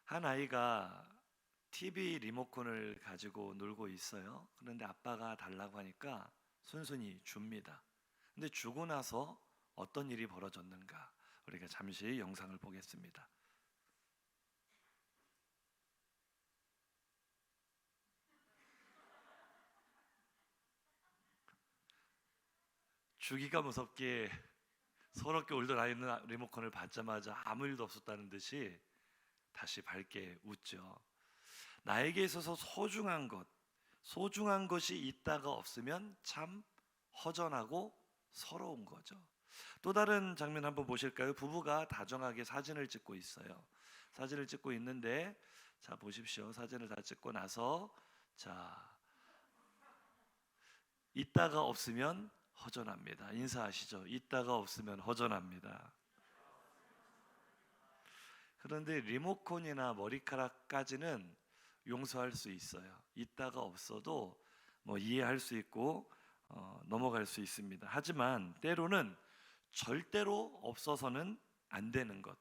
한 아이가 TV 리모컨을 가지고 놀고 있어요. 그런데 아빠가 달라고 하니까 순순히 줍니다. 근데 주고 나서 어떤 일이 벌어졌는가? 우리가 잠시 영상을 보겠습니다. 주기가 무섭게 서럽게 울던 아이는 리모컨을 받자마자 아무 일도 없었다는 듯이 다시 밝게 웃죠. 나에게 있어서 소중한 것이 있다가 없으면 참 허전하고 서러운 거죠. 또 다른 장면 한번 보실까요? 부부가 다정하게 사진을 찍고 있어요. 사진을 찍고 있는데, 자 보십시오. 사진을 다 찍고 나서, 자 있다가 없으면 허전합니다. 인사하시죠. 있다가 없으면 허전합니다. 그런데 리모컨이나 머리카락까지는 용서할 수 있어요. 있다가 없어도 뭐 이해할 수 있고 넘어갈 수 있습니다. 하지만 때로는 절대로 없어서는 안 되는 것,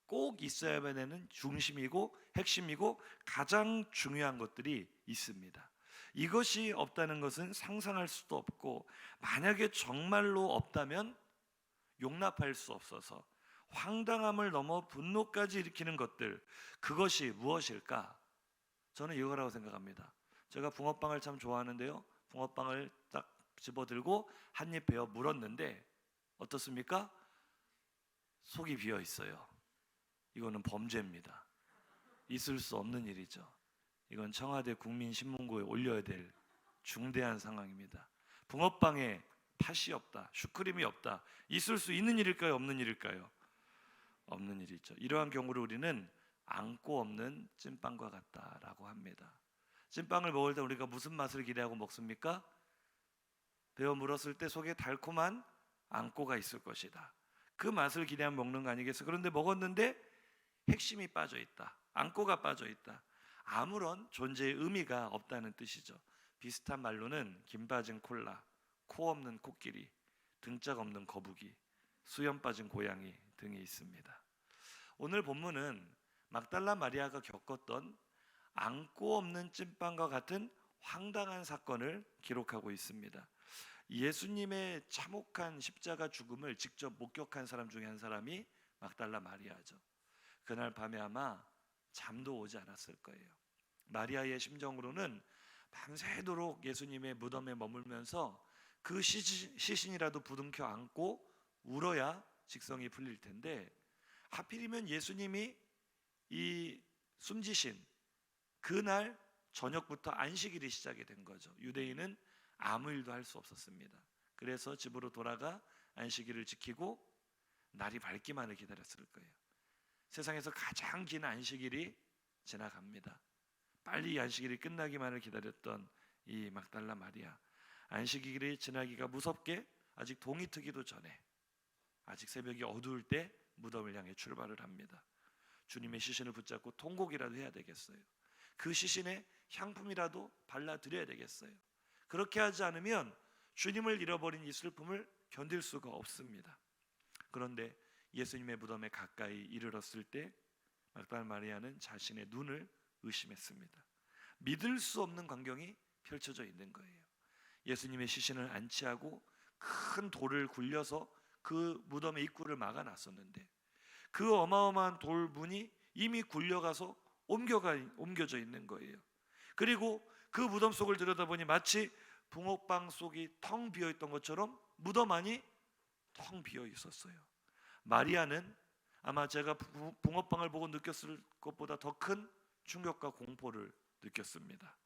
꼭 있어야만 하는 중심이고 핵심이고 가장 중요한 것들이 있습니다. 이것이 없다는 것은 상상할 수도 없고, 만약에 정말로 없다면 용납할 수 없어서 황당함을 넘어 분노까지 일으키는 것들, 그것이 무엇일까? 저는 이거라고 생각합니다. 제가 붕어빵을 참 좋아하는데요, 붕어빵을 딱 집어들고 한 입 베어 물었는데 어떻습니까? 속이 비어 있어요. 이거는 범죄입니다. 있을 수 없는 일이죠. 이건 청와대 국민신문고에 올려야 될 중대한 상황입니다. 붕어빵에 팥이 없다, 슈크림이 없다, 있을 수 있는 일일까요? 없는 일일까요? 없는 일이죠. 이러한 경우를 우리는 안고 없는 찐빵과 같다라고 합니다. 찐빵을 먹을 때 우리가 무슨 맛을 기대하고 먹습니까? 베어 물었을 때 속에 달콤한 안고가 있을 것이다. 그 맛을 기대하며 먹는 거 아니겠어요? 그런데 먹었는데 핵심이 빠져 있다, 안고가 빠져 있다. 아무런 존재의 의미가 없다는 뜻이죠. 비슷한 말로는 김 빠진 콜라, 코 없는 코끼리, 등짝 없는 거북이, 수염 빠진 고양이 등이 있습니다. 오늘 본문은 막달라 마리아가 겪었던 안고 없는 찐빵과 같은 황당한 사건을 기록하고 있습니다. 예수님의 참혹한 십자가 죽음을 직접 목격한 사람 중에 한 사람이 막달라 마리아죠. 그날 밤에 아마 잠도 오지 않았을 거예요. 마리아의 심정으로는 밤새도록 예수님의 무덤에 머물면서 그 시신이라도 부둥켜 안고 울어야 직성이 풀릴 텐데, 하필이면 예수님이 이 숨지신 그날 저녁부터 안식일이 시작이 된 거죠. 유대인은 아무 일도 할 수 없었습니다. 그래서 집으로 돌아가 안식일을 지키고 날이 밝기만을 기다렸을 거예요. 세상에서 가장 긴 안식일이 지나갑니다. 빨리 안식일이 끝나기만을 기다렸던 이 막달라 마리아, 안식일이 지나기가 무섭게 아직 동이 트기도 전에, 아직 새벽이 어두울 때 무덤을 향해 출발을 합니다. 주님의 시신을 붙잡고 통곡이라도 해야 되겠어요. 그 시신에 향품이라도 발라드려야 되겠어요. 그렇게 하지 않으면 주님을 잃어버린 이 슬픔을 견딜 수가 없습니다. 그런데 예수님의 무덤에 가까이 이르렀을 때 막달라 마리아는 자신의 눈을 의심했습니다. 믿을 수 없는 광경이 펼쳐져 있는 거예요. 예수님의 시신을 안치하고 큰 돌을 굴려서 그 무덤의 입구를 막아놨었는데, 그 어마어마한 돌문이 이미 굴려가서 옮겨져 있는 거예요. 그리고 그 무덤 속을 들여다보니 마치 붕어빵 속이 텅 비어있던 것처럼 무덤 안이 텅 비어 있었어요. 마리아는 아마 제가 붕어빵을 보고 느꼈을 것보다 더 큰 충격과 공포를 느꼈습니다.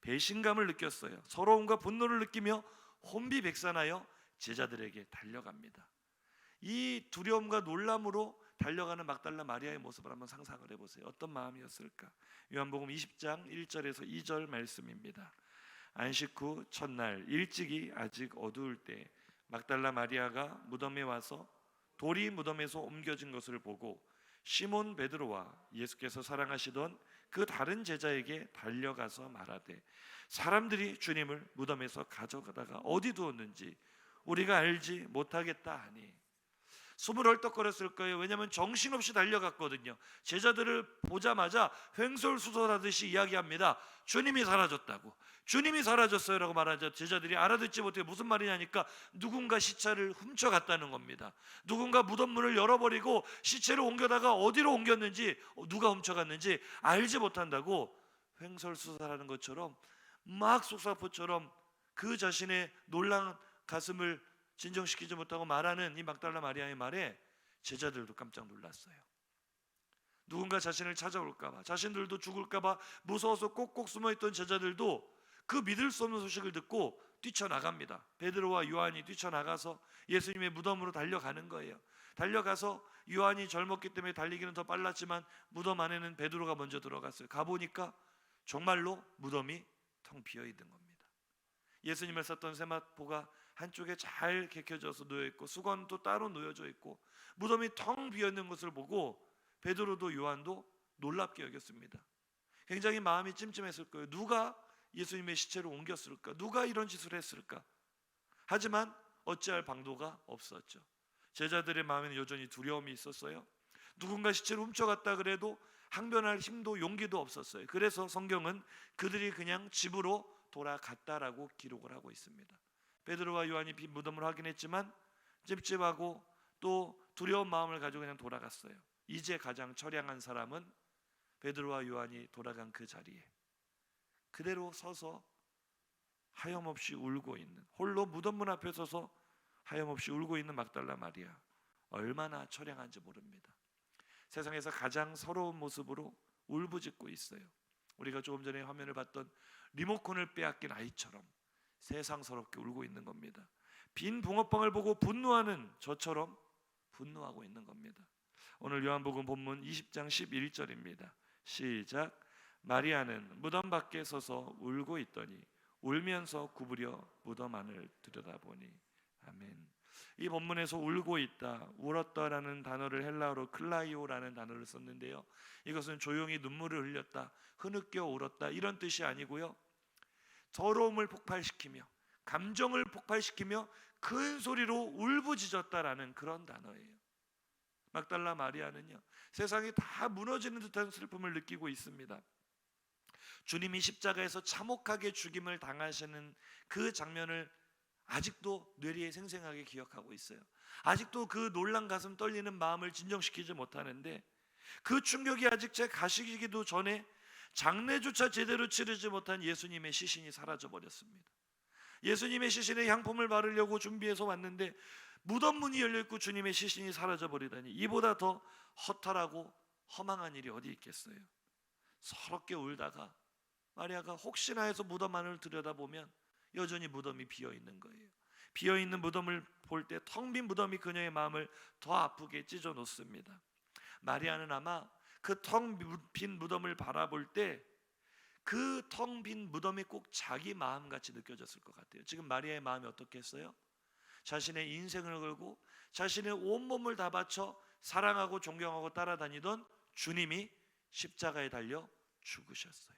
배신감을 느꼈어요. 서러움과 분노를 느끼며 혼비백산하여 제자들에게 달려갑니다. 이 두려움과 놀람으로 달려가는 막달라 마리아의 모습을 한번 상상을 해보세요. 어떤 마음이었을까? 요한복음 20장 1절에서 2절 말씀입니다. 안식 후 첫날 일찍이 아직 어두울 때 막달라 마리아가 무덤에 와서 돌이 무덤에서 옮겨진 것을 보고 시몬 베드로와 예수께서 사랑하시던 그 다른 제자에게 달려가서 말하되, 사람들이 주님을 무덤에서 가져가다가 어디 두었는지 우리가 알지 못하겠다 하니. 숨을 헐떡거렸을 거예요. 왜냐하면 정신없이 달려갔거든요. 제자들을 보자마자 횡설수설하듯이 이야기합니다. 주님이 사라졌다고. 주님이 사라졌어요 라고 말하자 제자들이 알아듣지 못해 무슨 말이냐니까 누군가 시체를 훔쳐갔다는 겁니다. 누군가 무덤 문을 열어버리고 시체를 옮겨다가 어디로 옮겼는지, 누가 훔쳐갔는지 알지 못한다고 횡설수설하는 것처럼, 막 속사포처럼 그 자신의 놀란 가슴을 진정시키지 못하고 말하는 이 막달라 마리아의 말에 제자들도 깜짝 놀랐어요. 누군가 자신을 찾아올까봐, 자신들도 죽을까봐 무서워서 꼭꼭 숨어있던 제자들도 그 믿을 수 없는 소식을 듣고 뛰쳐나갑니다. 베드로와 요한이 뛰쳐나가서 예수님의 무덤으로 달려가는 거예요. 달려가서 요한이 젊었기 때문에 달리기는 더 빨랐지만 무덤 안에는 베드로가 먼저 들어갔어요. 가보니까 정말로 무덤이 텅 비어있는 겁니다. 예수님을 쌌던 세마포가 한쪽에 잘 개켜져서 놓여있고 수건도 따로 놓여져 있고 무덤이 텅 비어있는 것을 보고 베드로도 요한도 놀랍게 여겼습니다. 굉장히 마음이 찜찜했을 거예요. 누가 예수님의 시체를 옮겼을까? 누가 이런 짓을 했을까? 하지만 어찌할 방도가 없었죠. 제자들의 마음에는 여전히 두려움이 있었어요. 누군가 시체를 훔쳐갔다 그래도 항변할 힘도 용기도 없었어요. 그래서 성경은 그들이 그냥 집으로 돌아갔다라고 기록을 하고 있습니다. 베드로와 요한이 빈 무덤을 확인했지만 찝찝하고 또 두려운 마음을 가지고 그냥 돌아갔어요. 이제 가장 처량한 사람은 베드로와 요한이 돌아간 그 자리에 그대로 서서 하염없이 울고 있는, 홀로 무덤문 앞에 서서 하염없이 울고 있는 막달라 마리아, 얼마나 처량한지 모릅니다. 세상에서 가장 서러운 모습으로 울부짖고 있어요. 우리가 조금 전에 화면을 봤던 리모컨을 빼앗긴 아이처럼 세상스럽게 울고 있는 겁니다. 빈 붕어빵을 보고 분노하는 저처럼 분노하고 있는 겁니다. 오늘 요한복음 본문 20장 11절입니다. 시작. 마리아는 무덤 밖에 서서 울고 있더니 울면서 구부려 무덤 안을 들여다보니. 아멘. 이 본문에서 울고 있다, 울었다라는 단어를 헬라어로 클라이오라는 단어를 썼는데요, 이것은 조용히 눈물을 흘렸다, 흐느껴 울었다 이런 뜻이 아니고요, 더러움을 폭발시키며 감정을 폭발시키며 큰 소리로 울부짖었다라는 그런 단어예요. 막달라 마리아는요, 세상이 다 무너지는 듯한 슬픔을 느끼고 있습니다. 주님이 십자가에서 참혹하게 죽임을 당하시는 그 장면을 아직도 뇌리에 생생하게 기억하고 있어요. 아직도 그 놀란 가슴 떨리는 마음을 진정시키지 못하는데, 그 충격이 아직 제 가시기도 전에 장례조차 제대로 치르지 못한 예수님의 시신이 사라져 버렸습니다. 예수님의 시신에 향품을 바르려고 준비해서 왔는데 무덤 문이 열려있고 주님의 시신이 사라져 버리다니, 이보다 더 허탈하고 허망한 일이 어디 있겠어요. 서럽게 울다가 마리아가 혹시나 해서 무덤 안을 들여다보면 여전히 무덤이 비어있는 거예요. 비어있는 무덤을 볼 때 텅 빈 무덤이 그녀의 마음을 더 아프게 찢어 놓습니다. 마리아는 아마 그 텅 빈 무덤을 바라볼 때 그 텅 빈 무덤이 꼭 자기 마음같이 느껴졌을 것 같아요. 지금 마리아의 마음이 어떻겠어요? 자신의 인생을 걸고 자신의 온몸을 다 바쳐 사랑하고 존경하고 따라다니던 주님이 십자가에 달려 죽으셨어요.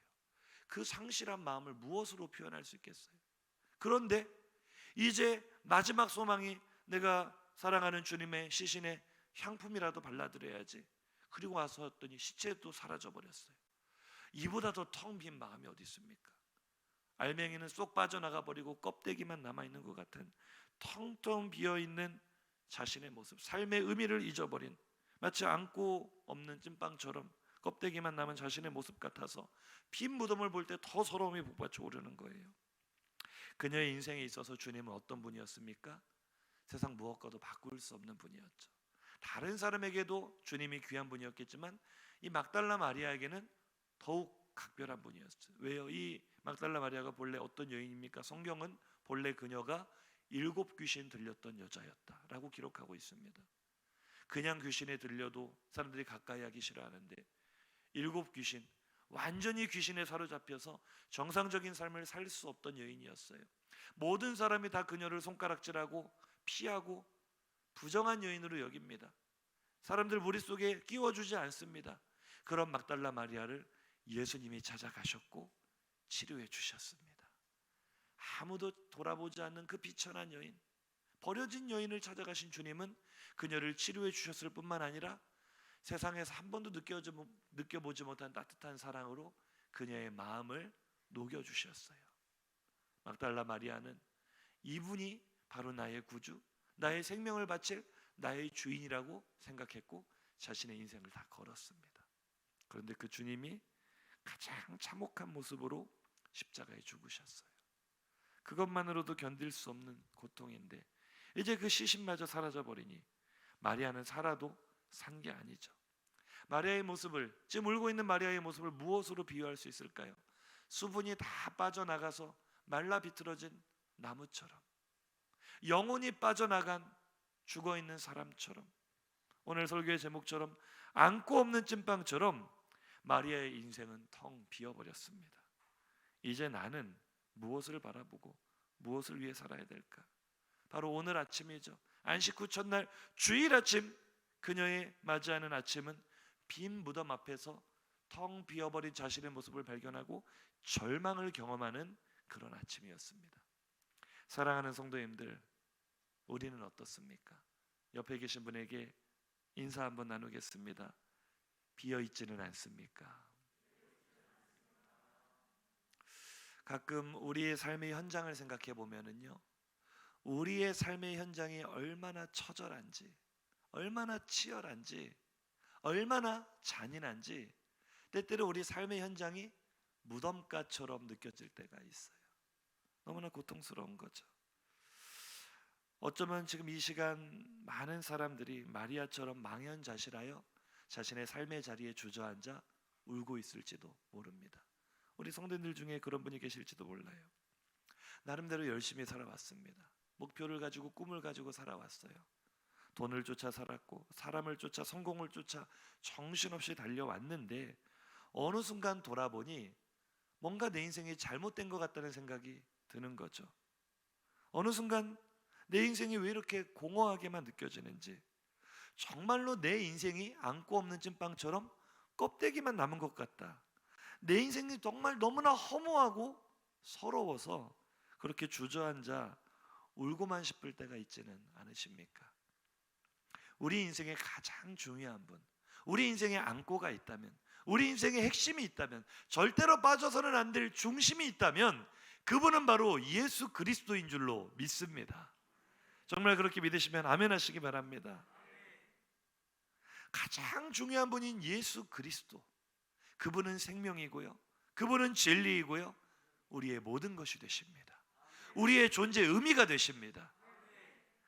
그 상실한 마음을 무엇으로 표현할 수 있겠어요? 그런데 이제 마지막 소망이 내가 사랑하는 주님의 시신에 향품이라도 발라드려야지. 그리고 와서 했더니 시체도 사라져 버렸어요. 이보다 더 텅 빈 마음이 어디 있습니까? 알맹이는 쏙 빠져나가 버리고 껍데기만 남아있는 것 같은 텅텅 비어있는 자신의 모습, 삶의 의미를 잊어버린, 마치 안고 없는 찐빵처럼 껍데기만 남은 자신의 모습 같아서 빈 무덤을 볼 때 더 서러움이 북받쳐 오르는 거예요. 그녀의 인생에 있어서 주님은 어떤 분이었습니까? 세상 무엇과도 바꿀 수 없는 분이었죠. 다른 사람에게도 주님이 귀한 분이었겠지만 이 막달라 마리아에게는 더욱 각별한 분이었어요. 왜요? 이 막달라 마리아가 본래 어떤 여인입니까? 성경은 본래 그녀가 7 귀신 들렸던 여자였다라고 기록하고 있습니다. 그냥 귀신에 들려도 사람들이 가까이 하기 싫어하는데 7 귀신, 완전히 귀신에 사로잡혀서 정상적인 삶을 살 수 없던 여인이었어요. 모든 사람이 다 그녀를 손가락질하고 피하고 부정한 여인으로 여깁니다. 사람들 머릿속에 끼워주지 않습니다. 그런 막달라 마리아를 예수님이 찾아가셨고 치료해 주셨습니다. 아무도 돌아보지 않는 그 비천한 여인, 버려진 여인을 찾아가신 주님은 그녀를 치료해 주셨을 뿐만 아니라 세상에서 한 번도 느껴보지 못한 따뜻한 사랑으로 그녀의 마음을 녹여주셨어요. 막달라 마리아는 이분이 바로 나의 구주, 나의 생명을 바칠 나의 주인이라고 생각했고 자신의 인생을 다 걸었습니다. 그런데 그 주님이 가장 참혹한 모습으로 십자가에 죽으셨어요. 그것만으로도 견딜 수 없는 고통인데 이제 그 시신마저 사라져버리니 마리아는 살아도 산 게 아니죠. 마리아의 모습을, 지금 울고 있는 마리아의 모습을 무엇으로 비유할 수 있을까요? 수분이 다 빠져나가서 말라 비틀어진 나무처럼, 영혼이 빠져나간 죽어있는 사람처럼, 오늘 설교의 제목처럼 안고 없는 찐빵처럼 마리아의 인생은 텅 비어버렸습니다. 이제 나는 무엇을 바라보고 무엇을 위해 살아야 될까? 바로 오늘 아침이죠. 안식 후 첫날 주일 아침, 그녀의 맞이하는 아침은 빈 무덤 앞에서 텅 비어버린 자신의 모습을 발견하고 절망을 경험하는 그런 아침이었습니다. 사랑하는 성도님들, 우리는 어떻습니까? 옆에 계신 분에게 인사 한번 나누겠습니다. 비어있지는 않습니까? 가끔 우리의 삶의 현장을 생각해 보면은요, 우리의 삶의 현장이 얼마나 처절한지, 얼마나 치열한지, 얼마나 잔인한지 때때로 우리 삶의 현장이 무덤가처럼 느껴질 때가 있어요. 너무나 고통스러운 거죠. 어쩌면 지금 이 시간 많은 사람들이 마리아처럼 망연자실하여 자신의 삶의 자리에 주저앉아 울고 있을지도 모릅니다. 우리 성도님들 중에 그런 분이 계실지도 몰라요. 나름대로 열심히 살아왔습니다. 목표를 가지고 꿈을 가지고 살아왔어요. 돈을 쫓아 살았고 사람을 쫓아 성공을 쫓아 정신없이 달려왔는데 어느 순간 돌아보니 뭔가 내 인생이 잘못된 것 같다는 생각이 드는 거죠. 어느 순간 내 인생이 왜 이렇게 공허하게만 느껴지는지, 정말로 내 인생이 안고 없는 찐빵처럼 껍데기만 남은 것 같다. 내 인생이 정말 너무나 허무하고 서러워서 그렇게 주저앉아 울고만 싶을 때가 있지는 않으십니까? 우리 인생의 가장 중요한 분, 우리 인생에 안고가 있다면, 우리 인생의 핵심이 있다면, 절대로 빠져서는 안 될 중심이 있다면 그분은 바로 예수 그리스도인 줄로 믿습니다. 정말 그렇게 믿으시면 아멘 하시기 바랍니다. 가장 중요한 분인 예수 그리스도, 그분은 생명이고요, 그분은 진리이고요, 우리의 모든 것이 되십니다. 우리의 존재 의미가 되십니다.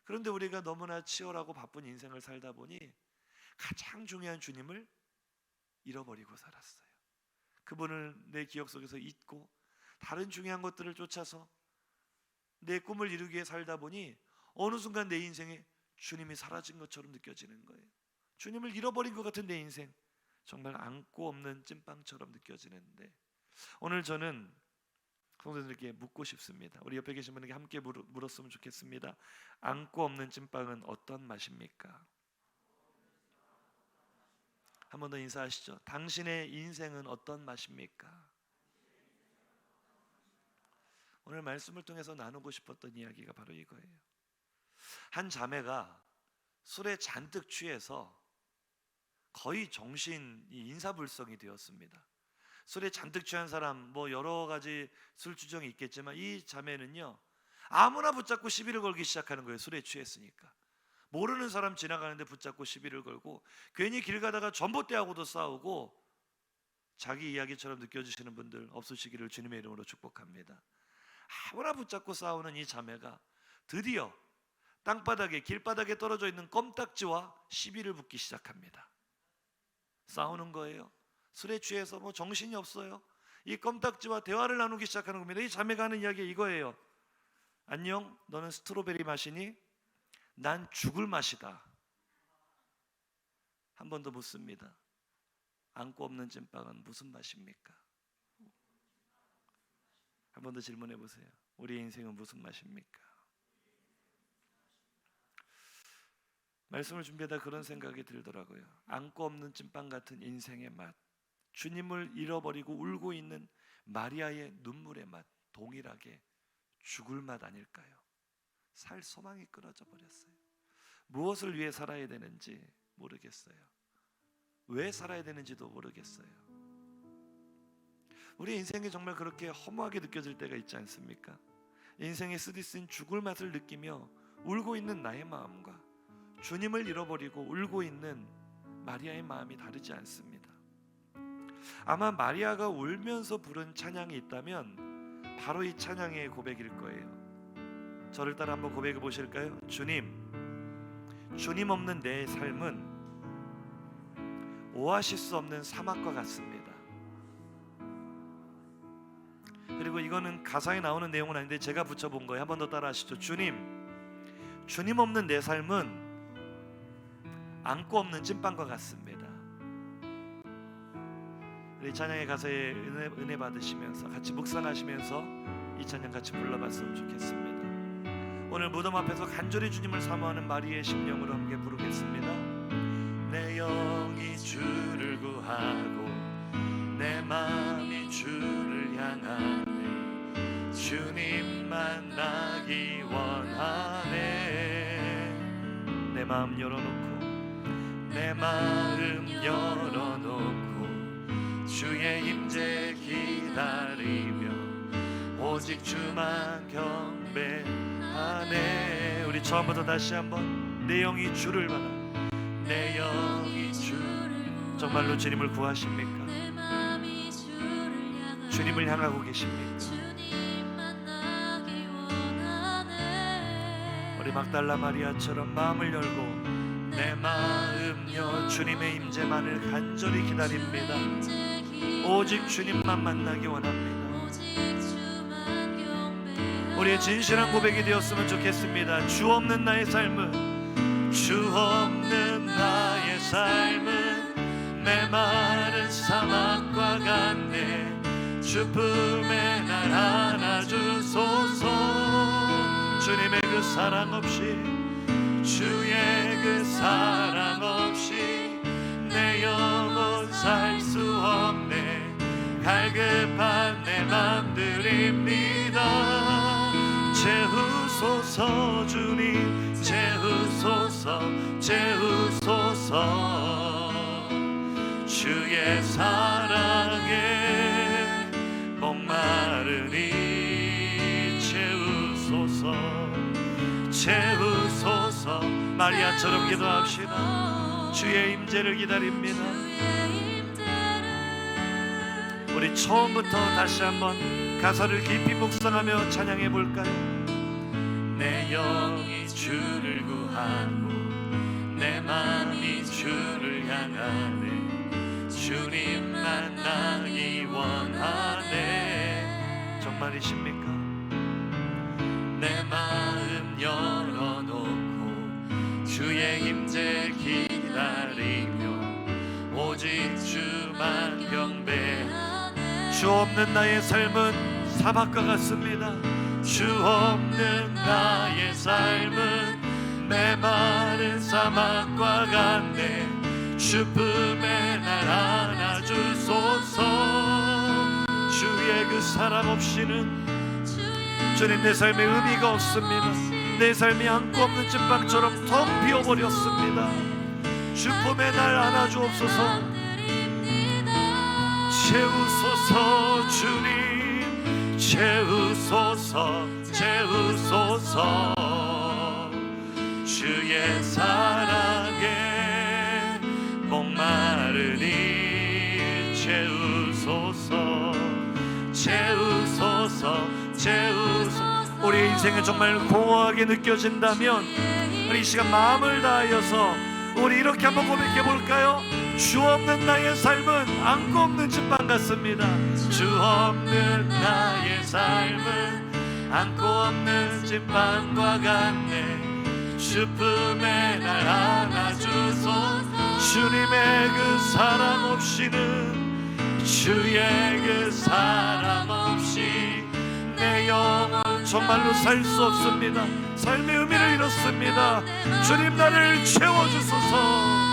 그런데 우리가 너무나 치열하고 바쁜 인생을 살다 보니 가장 중요한 주님을 잃어버리고 살았어요. 그분을 내 기억 속에서 잊고 다른 중요한 것들을 쫓아서 내 꿈을 이루기 위해 살다 보니 어느 순간 내 인생에 주님이 사라진 것처럼 느껴지는 거예요. 주님을 잃어버린 것 같은 내 인생, 정말 안고 없는 찐빵처럼 느껴지는데, 오늘 저는 성도들에게 묻고 싶습니다. 우리 옆에 계신 분에게 함께 물었으면 좋겠습니다. 안고 없는 찐빵은 어떤 맛입니까? 한 번 더 인사하시죠. 당신의 인생은 어떤 맛입니까? 오늘 말씀을 통해서 나누고 싶었던 이야기가 바로 이거예요. 한 자매가 술에 잔뜩 취해서 거의 정신이 인사불성이 되었습니다. 술에 잔뜩 취한 사람 여러 가지 술 주정이 있겠지만 이 자매는요, 아무나 붙잡고 시비를 걸기 시작하는 거예요. 술에 취했으니까. 모르는 사람 지나가는데 붙잡고 시비를 걸고, 괜히 길 가다가 전봇대하고도 싸우고, 자기 이야기처럼 느껴지시는 분들 없으시기를 주님의 이름으로 축복합니다. 아무나 붙잡고 싸우는 이 자매가 드디어 땅바닥에, 길바닥에 떨어져 있는 껌딱지와 시비를 붙기 시작합니다. 싸우는 거예요. 술에 취해서 정신이 없어요. 이 껌딱지와 대화를 나누기 시작하는 겁니다. 이 자매가 하는 이야기가 이거예요. 안녕, 너는 스트로베리 맛이니? 난 죽을 맛이다. 한 번 더 묻습니다. 안고 없는 찐빵은 무슨 맛입니까? 한 번 더 질문해 보세요. 우리의 인생은 무슨 맛입니까? 말씀을 준비하다 그런 생각이 들더라고요. 안고 없는 찐빵 같은 인생의 맛, 주님을 잃어버리고 울고 있는 마리아의 눈물의 맛, 동일하게 죽을 맛 아닐까요? 살 소망이 끊어져 버렸어요. 무엇을 위해 살아야 되는지 모르겠어요. 왜 살아야 되는지도 모르겠어요. 우리 인생이 정말 그렇게 허무하게 느껴질 때가 있지 않습니까? 인생의 쓰디쓴 죽을 맛을 느끼며 울고 있는 나의 마음과 주님을 잃어버리고 울고 있는 마리아의 마음이 다르지 않습니다. 아마 마리아가 울면서 부른 찬양이 있다면 바로 이 찬양의 고백일 거예요. 저를 따라 한번 고백해 보실까요? 주님 없는 내 삶은 오아시스 없는 사막과 같습니다. 그리고 이거는 가사에 나오는 내용은 아닌데 제가 붙여본 거예요. 한 번 더 따라 하시죠. 주님 없는 내 삶은 안고 없는 찐빵과 같습니다. 우리 찬양의 가사에 은혜 받으시면서 같이 묵상하시면서 이 찬양 같이 불러봤으면 좋겠습니다. 오늘 무덤 앞에서 간절히 주님을 사모하는 마리아의 심령으로 함께 부르겠습니다. 내 영이 주를 구하고 내 마음이 주를 향하네. 주님 만나기 원하네. 내 마음 열어놓고 주의 임재 기다리며 오직 주만 경배하네. 우리 처음부터 다시 한번 내 영이 주를 바라. 내 영이 주를 정말로 주님을 구하십니까? 주님을 향하고 계십니까? 우리 막달라 마리아처럼 마음을 열고 내 마음요 주님의 임재만을 간절히 기다립니다. 오직 주님만 만나기 원합니다. 우리의 진실한 고백이 되었으면 좋겠습니다. 주 없는 나의 삶은 메마른 사막과 같네. 주 품에 날 안아주소서. 주님의 그 사랑 없이, 주의 그 사랑 없이 내 영혼 살 수 없네. 갈급한 내 맘 드립니다. 채우소서 주님, 채우소서, 채우소서. 주의 사랑에 목마르니 채우소서, 채우소서. 마리아처럼 기도합시다. 주의 임재를 기다립니다. 우리 처음부터 다시 한번 가사를 깊이 묵상하며 찬양해 볼까요? 내 영이 주를 구하고 내 마음이 주를 향하네. 주님 만나기 원하네. 정말이십니까? 내 마음 열어놓고 주의 임재 기다리며 오직 주만 경배하네. 주 없는 나의 삶은 사막과 같습니다. 주 없는 나의 삶은 메마른 사막과 같네. 주 품에 날 안아주소서. 주의 그 사랑 없이는 주님 내 삶에 의미가 없습니다. 내 삶이 안고 없는 찐빵처럼 텅 비어버렸습니다. 주 품에 날 안아주옵소서. 채우소서 주님, 채우소서, 채우소서. 주의 사랑에 목마르니 채우소서, 채우소서, 채우소서. 우리의 인생은 정말 공허하게 느껴진다면 우리 이 시간 마음을 다하여서 우리 이렇게 한번 고백해 볼까요? 주 없는 나의 삶은 안고 없는 찐빵 같습니다. 주 없는 나의 삶은 안고 없는 찐빵과 같네. 주 품에 날 안아주소서. 주님의 그 사랑 없이는, 주의 그 사랑 없이 내 영혼 정말로 살 수 없습니다. 삶의 의미를 잃었습니다. 주님 나를 채워주소서.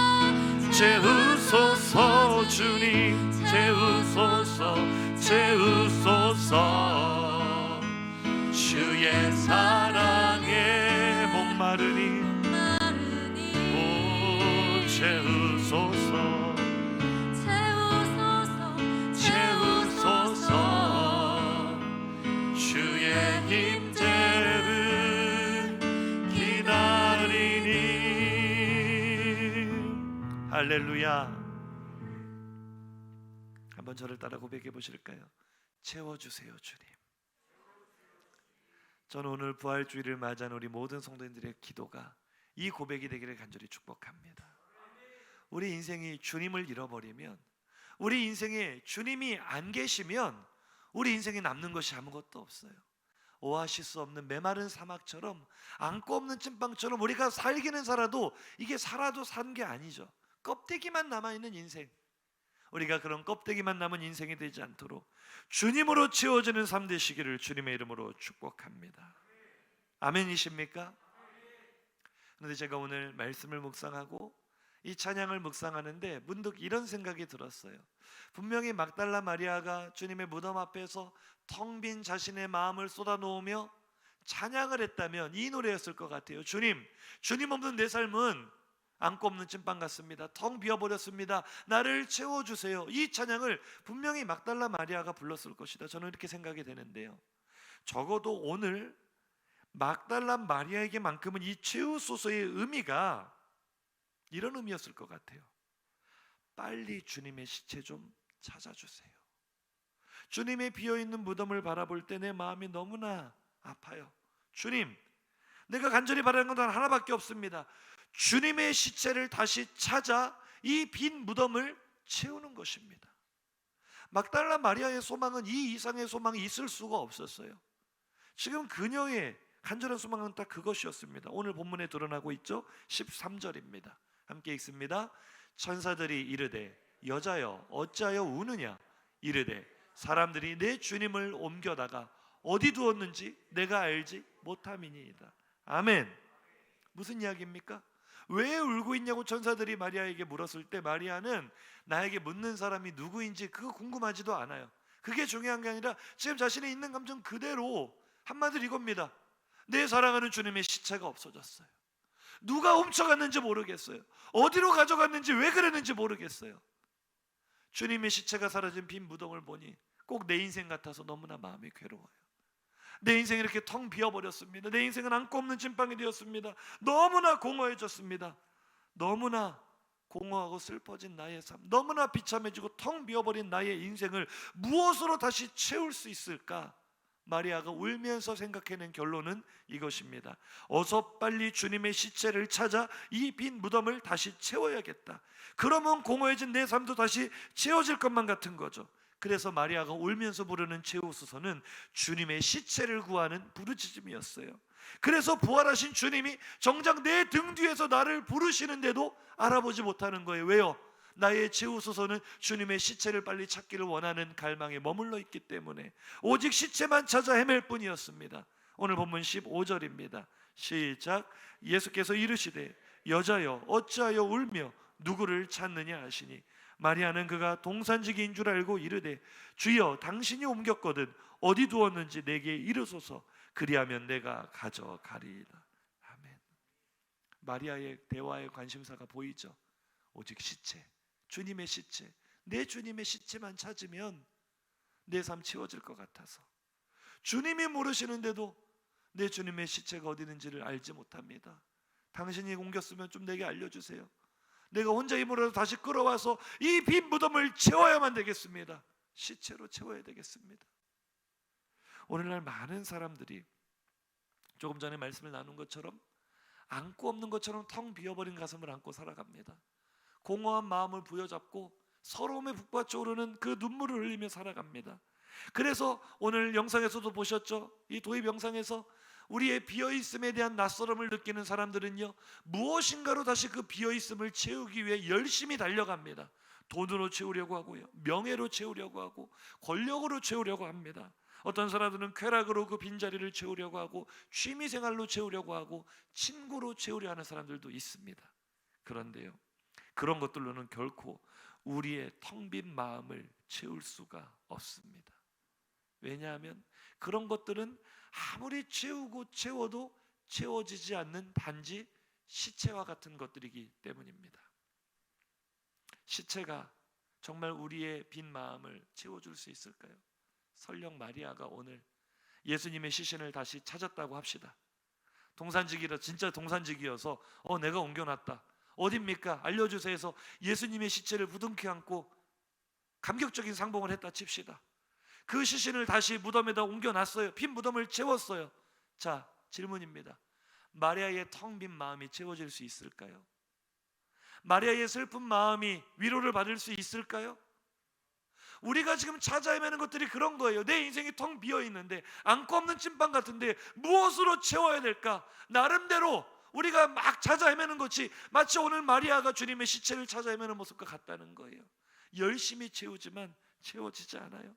채우소서 주님, 채우소서, 채우소서. 주의 사랑에 채우소서 채우소서 주의 임재를 기다리니. 할렐루야. 한번 저를 따라 고백해 보실까요? 채워주세요 주님. 저는 오늘 부활주의를 맞이한 우리 모든 성도님들의 기도가 이 고백이 되기를 간절히 축복합니다. 우리 인생이 주님을 잃어버리면, 우리 인생에 주님이 안 계시면 우리 인생에 남는 것이 아무것도 없어요. 오아시스 없는 메마른 사막처럼, 안고 없는 찐빵처럼 우리가 살기는 살아도 이게 살아도 산 게 아니죠. 껍데기만 남아있는 인생, 우리가 그런 껍데기만 남은 인생이 되지 않도록 주님으로 채워지는 삶 되시기를 주님의 이름으로 축복합니다. 아멘이십니까? 그런데 제가 오늘 말씀을 묵상하고 이 찬양을 묵상하는데 문득 이런 생각이 들었어요. 분명히 막달라 마리아가 주님의 무덤 앞에서 텅 빈 자신의 마음을 쏟아놓으며 찬양을 했다면 이 노래였을 것 같아요. 주님 없는 내 삶은 안고 없는 찐빵 같습니다. 텅 비어버렸습니다. 나를 채워주세요. 이 찬양을 분명히 막달라 마리아가 불렀을 것이다. 저는 이렇게 생각이 되는데요, 적어도 오늘 막달라 마리아에게만큼은 이 채우소서의 의미가 이런 의미였을 것 같아요. 빨리 주님의 시체 좀 찾아주세요. 주님의 비어있는 무덤을 바라볼 때 내 마음이 너무나 아파요. 주님, 내가 간절히 바라는 건 하나밖에 없습니다. 주님의 시체를 다시 찾아 이 빈 무덤을 채우는 것입니다. 막달라 마리아의 소망은 이 이상의 소망이 있을 수가 없었어요. 지금 그녀의 간절한 소망은 딱 그것이었습니다. 오늘 본문에 드러나고 있죠. 13절입니다. 함께 읽습니다. 천사들이 이르되 여자여 어찌하여 우느냐, 이르되 사람들이 내 주님을 옮겨다가 어디 두었는지 내가 알지 못함이니이다. 아멘. 무슨 이야기입니까? 왜 울고 있냐고 천사들이 마리아에게 물었을 때 마리아는 나에게 묻는 사람이 누구인지 그거 궁금하지도 않아요. 그게 중요한 게 아니라 지금 자신의 있는 감정 그대로 한마디로 이겁니다. 내 사랑하는 주님의 시체가 없어졌어요. 누가 훔쳐갔는지 모르겠어요. 어디로 가져갔는지, 왜 그랬는지 모르겠어요. 주님의 시체가 사라진 빈 무덤을 보니 꼭 내 인생 같아서 너무나 마음이 괴로워요. 내 인생이 이렇게 텅 비어버렸습니다. 내 인생은 안고 없는 찐빵이 되었습니다. 너무나 공허해졌습니다. 너무나 공허하고 슬퍼진 나의 삶, 너무나 비참해지고 텅 비어버린 나의 인생을 무엇으로 다시 채울 수 있을까? 마리아가 울면서 생각해낸 결론은 이것입니다. 어서 빨리 주님의 시체를 찾아 이 빈 무덤을 다시 채워야겠다. 그러면 공허해진 내 삶도 다시 채워질 것만 같은 거죠. 그래서 마리아가 울면서 부르는 채우소서는 주님의 시체를 구하는 부르짖음이었어요. 그래서 부활하신 주님이 정작 내 등 뒤에서 나를 부르시는데도 알아보지 못하는 거예요. 왜요? 나의 채우소서는 주님의 시체를 빨리 찾기를 원하는 갈망에 머물러 있기 때문에 오직 시체만 찾아 헤맬 뿐이었습니다. 오늘 본문 15절입니다. 시작. 예수께서 이르시되 여자여 어찌하여 울며 누구를 찾느냐 하시니 마리아는 그가 동산지기인 줄 알고 이르되 주여 당신이 옮겼거든 어디 두었는지 내게 이르소서 그리하면 내가 가져가리이다. 아멘. 마리아의 대화의 관심사가 보이죠. 오직 시체, 주님의 시체, 내 주님의 시체만 찾으면 내 삶 채워질 것 같아서 주님이 모르시는데도 내 주님의 시체가 어디 있는지를 알지 못합니다. 당신이 옮겼으면 좀 내게 알려주세요. 내가 혼자 힘으로 다시 끌어와서 이 빈 무덤을 채워야만 되겠습니다. 시체로 채워야 되겠습니다. 오늘날 많은 사람들이 조금 전에 말씀을 나눈 것처럼 안고 없는 것처럼 텅 비어버린 가슴을 안고 살아갑니다. 공허한 마음을 부여잡고 서러움에 북받쳐 오르는 그 눈물을 흘리며 살아갑니다. 그래서 오늘 영상에서도 보셨죠? 이 도입 영상에서 우리의 비어있음에 대한 낯설음을 느끼는 사람들은요, 무엇인가로 다시 그 비어있음을 채우기 위해 열심히 달려갑니다. 돈으로 채우려고 하고요, 명예로 채우려고 하고, 권력으로 채우려고 합니다. 어떤 사람들은 쾌락으로 그 빈자리를 채우려고 하고, 취미생활로 채우려고 하고, 친구로 채우려 하는 사람들도 있습니다. 그런데요, 그런 것들로는 결코 우리의 텅 빈 마음을 채울 수가 없습니다. 왜냐하면 그런 것들은 아무리 채우고 채워도 채워지지 않는 단지 시체와 같은 것들이기 때문입니다. 시체가 정말 우리의 빈 마음을 채워줄 수 있을까요? 설령 마리아가 오늘 예수님의 시신을 다시 찾았다고 합시다. 동산직이라 진짜 동산직이어서 내가 옮겨놨다. 어딥니까? 알려주세요 해서 예수님의 시체를 부둥켜 안고 감격적인 상봉을 했다 칩시다. 그 시신을 다시 무덤에다 옮겨놨어요. 빈 무덤을 채웠어요. 자, 질문입니다. 마리아의 텅 빈 마음이 채워질 수 있을까요? 마리아의 슬픈 마음이 위로를 받을 수 있을까요? 우리가 지금 찾아 헤매는 것들이 그런 거예요. 내 인생이 텅 비어 있는데 안고 없는 찐빵 같은데 무엇으로 채워야 될까? 나름대로 우리가 막 찾아 헤매는 것이 마치 오늘 마리아가 주님의 시체를 찾아 헤매는 모습과 같다는 거예요. 열심히 채우지만 채워지지 않아요.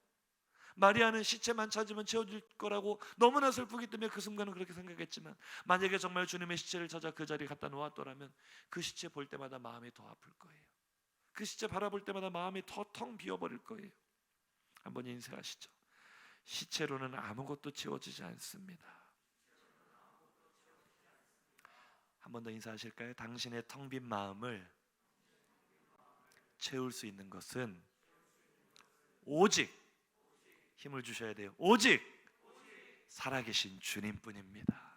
마리아는 시체만 찾으면 채워질 거라고 너무나 슬프기 때문에 그 순간은 그렇게 생각했지만, 만약에 정말 주님의 시체를 찾아 그 자리에 갖다 놓았더라면 그 시체 볼 때마다 마음이 더 아플 거예요. 그 시체 바라볼 때마다 마음이 더 텅 비어버릴 거예요. 한번 인쇄하시죠. 시체로는 아무것도 채워지지 않습니다. 한 번 더 인사하실까요? 당신의 텅 빈 마음을 채울 수 있는 것은 오직, 힘을 주셔야 돼요. 오직 살아계신 주님뿐입니다.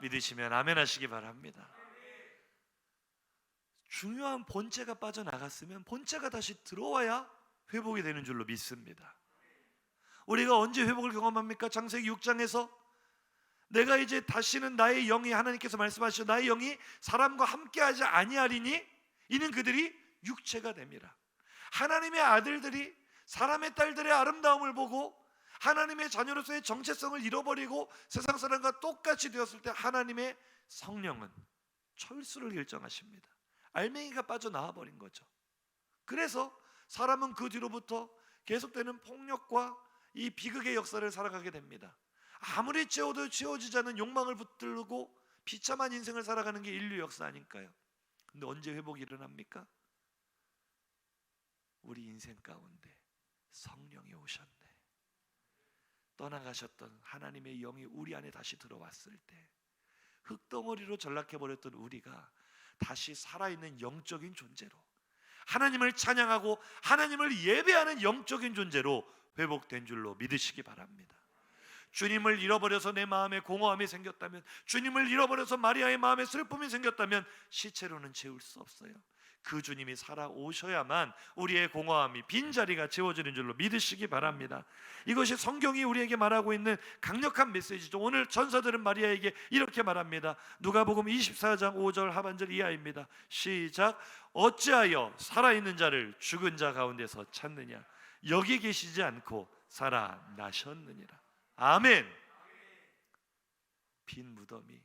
믿으시면 아멘 하시기 바랍니다. 중요한 본체가 빠져나갔으면 본체가 다시 들어와야 회복이 되는 줄로 믿습니다. 우리가 언제 회복을 경험합니까? 창세기 6장에서 내가 이제 다시는 나의 영이, 하나님께서 말씀하시죠. 나의 영이 사람과 함께하지 아니하리니 이는 그들이 육체가 됨이라. 하나님의 아들들이 사람의 딸들의 아름다움을 보고 하나님의 자녀로서의 정체성을 잃어버리고 세상 사람과 똑같이 되었을 때 하나님의 성령은 철수를 결정하십니다. 알맹이가 빠져나와 버린 거죠. 그래서 사람은 그 뒤로부터 계속되는 폭력과 이 비극의 역사를 살아가게 됩니다. 아무리 채워도 채워지지 않는 욕망을 붙들고 비참한 인생을 살아가는 게 인류 역사 아닐까요? 근데 언제 회복이 일어납니까? 우리 인생 가운데 성령이 오셨네. 떠나가셨던 하나님의 영이 우리 안에 다시 들어왔을 때 흙덩어리로 전락해버렸던 우리가 다시 살아있는 영적인 존재로, 하나님을 찬양하고 하나님을 예배하는 영적인 존재로 회복된 줄로 믿으시기 바랍니다. 주님을 잃어버려서 내 마음에 공허함이 생겼다면, 주님을 잃어버려서 마리아의 마음에 슬픔이 생겼다면 시체로는 채울 수 없어요. 그 주님이 살아오셔야만 우리의 공허함이, 빈자리가 채워지는 줄로 믿으시기 바랍니다. 이것이 성경이 우리에게 말하고 있는 강력한 메시지죠. 오늘 전사들은 마리아에게 이렇게 말합니다. 누가복음 24장 5절 하반절 이하입니다. 시작. 어찌하여 살아있는 자를 죽은 자 가운데서 찾느냐? 여기 계시지 않고 살아나셨느니라. 아멘. 빈 무덤이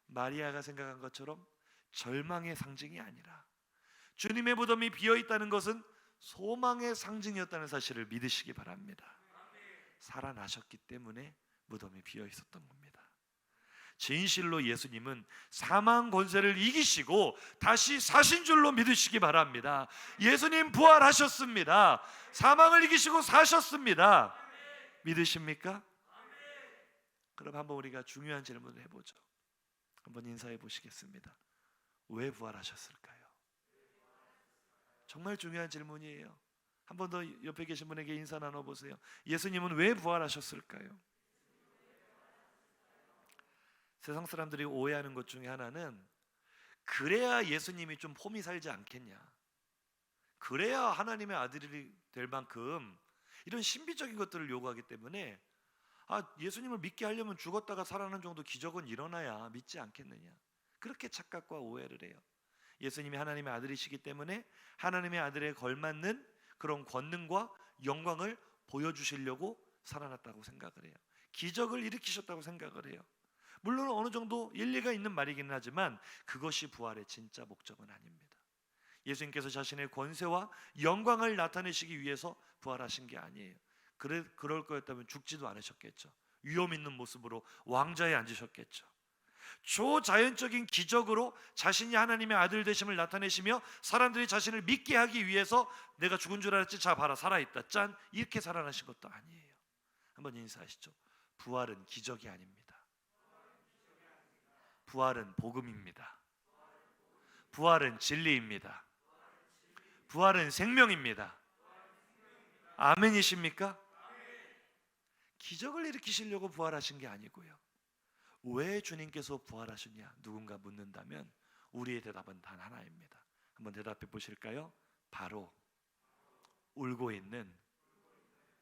마리아가 생각한 것처럼 절망의 상징이 아니라 주님의 무덤이 비어있다는 것은 소망의 상징이었다는 사실을 믿으시기 바랍니다. 살아나셨기 때문에 무덤이 비어있었던 겁니다. 진실로 예수님은 사망 권세를 이기시고 다시 사신 줄로 믿으시기 바랍니다. 예수님 부활하셨습니다. 사망을 이기시고 사셨습니다. 믿으십니까? 그럼 한번 우리가 중요한 질문을 해보죠. 한번 인사해 보시겠습니다. 왜 부활하셨을까요? 정말 중요한 질문이에요. 한 번 더 옆에 계신 분에게 인사 나눠보세요. 예수님은 왜 부활하셨을까요? 세상 사람들이 오해하는 것 중에 하나는 그래야 예수님이 좀 폼이 살지 않겠냐, 그래야 하나님의 아들이 될 만큼 이런 신비적인 것들을 요구하기 때문에 예수님을 믿게 하려면 죽었다가 살아나는 정도 기적은 일어나야 믿지 않겠느냐, 그렇게 착각과 오해를 해요. 예수님이 하나님의 아들이시기 때문에 하나님의 아들에 걸맞는 그런 권능과 영광을 보여주시려고 살아났다고 생각을 해요. 기적을 일으키셨다고 생각을 해요. 물론 어느 정도 일리가 있는 말이긴 하지만 그것이 부활의 진짜 목적은 아닙니다. 예수님께서 자신의 권세와 영광을 나타내시기 위해서 부활하신 게 아니에요. 그럴 거였다면 죽지도 않으셨겠죠. 위험 있는 모습으로 왕좌에 앉으셨겠죠. 초자연적인 기적으로 자신이 하나님의 아들 되심을 나타내시며 사람들이 자신을 믿게 하기 위해서 내가 죽은 줄 알았지, 자 봐라 살아있다, 짠, 이렇게 살아나신 것도 아니에요. 한번 인사하시죠. 부활은 기적이 아닙니다. 부활은 복음입니다. 부활은 진리입니다. 부활은 생명입니다. 아멘이십니까? 기적을 일으키시려고 부활하신 게 아니고요. 왜 주님께서 부활하셨냐 누군가 묻는다면 우리의 대답은 단 하나입니다. 한번 대답해 보실까요? 바로 울고 있는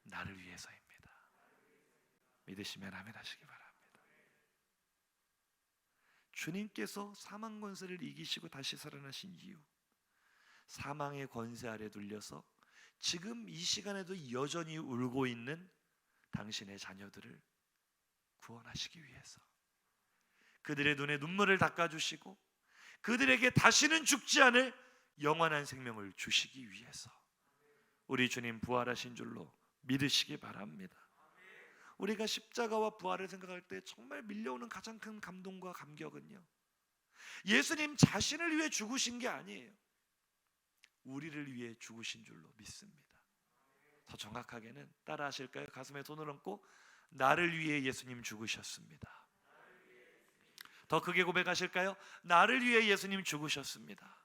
나를 위해서입니다. 믿으시면 아멘 하시기 바랍니다. 주님께서 사망 권세를 이기시고 다시 살아나신 이유, 사망의 권세 아래 눌려서 지금 이 시간에도 여전히 울고 있는 당신의 자녀들을 구원하시기 위해서, 그들의 눈에 눈물을 닦아주시고 그들에게 다시는 죽지 않을 영원한 생명을 주시기 위해서 우리 주님 부활하신 줄로 믿으시기 바랍니다. 우리가 십자가와 부활을 생각할 때 정말 밀려오는 가장 큰 감동과 감격은요, 예수님 자신을 위해 죽으신 게 아니에요. 우리를 위해 죽으신 줄로 믿습니다. 더 정확하게는 따라 하실까요? 가슴에 손을 얹고 나를 위해 예수님 죽으셨습니다. 더 크게 고백하실까요? 나를 위해 예수님 죽으셨습니다.